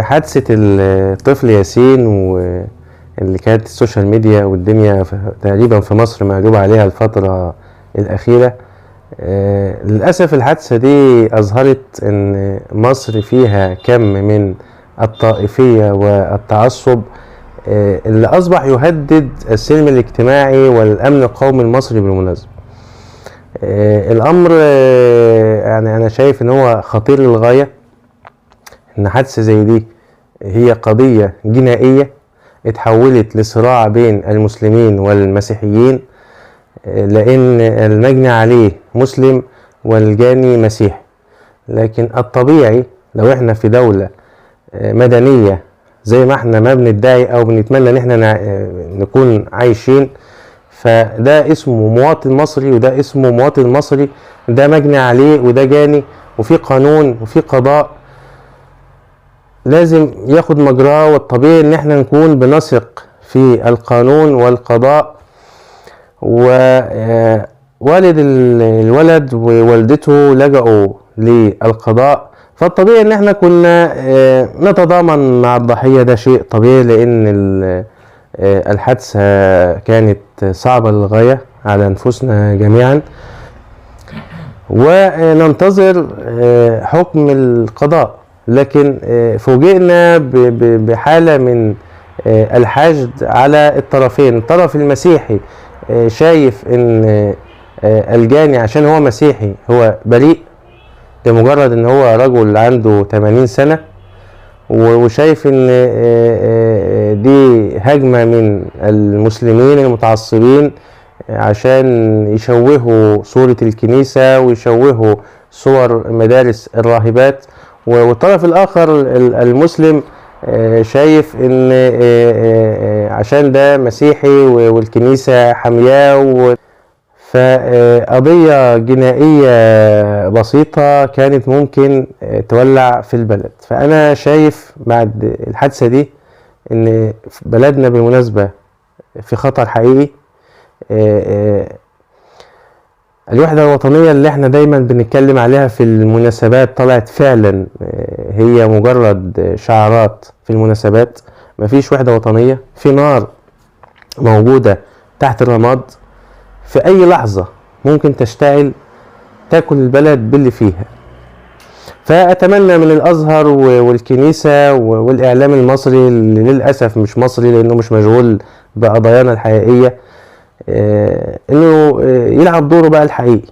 حادثة الطفل ياسين واللي كانت السوشيال ميديا والدنيا تقريبا في مصر مقلوبة عليها الفترة الأخيرة. للأسف الحادثة دي أظهرت أن مصر فيها كم من الطائفية والتعصب اللي أصبح يهدد السلم الاجتماعي والأمن القومي المصري بالمناسبة. الأمر يعني أنا شايف أن هو خطير للغاية، ان حادثة زي دي هي قضية جنائية اتحولت لصراع بين المسلمين والمسيحيين، لان المجني عليه مسلم والجاني مسيحي. لكن الطبيعي لو احنا في دولة مدنية زي ما احنا ما بندعي او بنتمنى ان احنا نكون عايشين، فده اسمه مواطن مصري وده اسمه مواطن مصري، ده مجني عليه وده جاني، وفي قانون وفي قضاء لازم ياخد مجراه. والطبيعي ان احنا نكون بنثق في القانون والقضاء. ووالد الولد ووالدته لجأوا للقضاء، فالطبيعي ان احنا كنا نتضامن مع الضحية. ده شيء طبيعي لان الحادثة كانت صعبة للغاية على انفسنا جميعا، وننتظر حكم القضاء. لكن فوجئنا بحالة من الحشد على الطرفين. الطرف المسيحي شايف ان الجاني عشان هو مسيحي هو بريء لمجرد ان هو رجل عنده 80 سنة، وشايف ان دي هجمة من المسلمين المتعصبين عشان يشوهوا صورة الكنيسة ويشوهوا صور مدارس الراهبات. والطرف الآخر المسلم شايف ان عشان ده مسيحي والكنيسة حمياه. فقضية جنائية بسيطة كانت ممكن تولع في البلد. فأنا شايف بعد الحادثة دي ان بلدنا بالمناسبة في خطر حقيقي. الوحدة الوطنية اللي احنا دايما بنتكلم عليها في المناسبات طلعت فعلا هي مجرد شعارات في المناسبات. مفيش وحدة وطنية، في نار موجودة تحت الرماد في اي لحظة ممكن تشتعل تاكل البلد باللي فيها. فأتمنى من الأزهر والكنيسة والإعلام المصري اللي للأسف مش مصري لأنه مش مشغول بقضايانا الحقيقية، انه يلعب دوره بقى الحقيقي.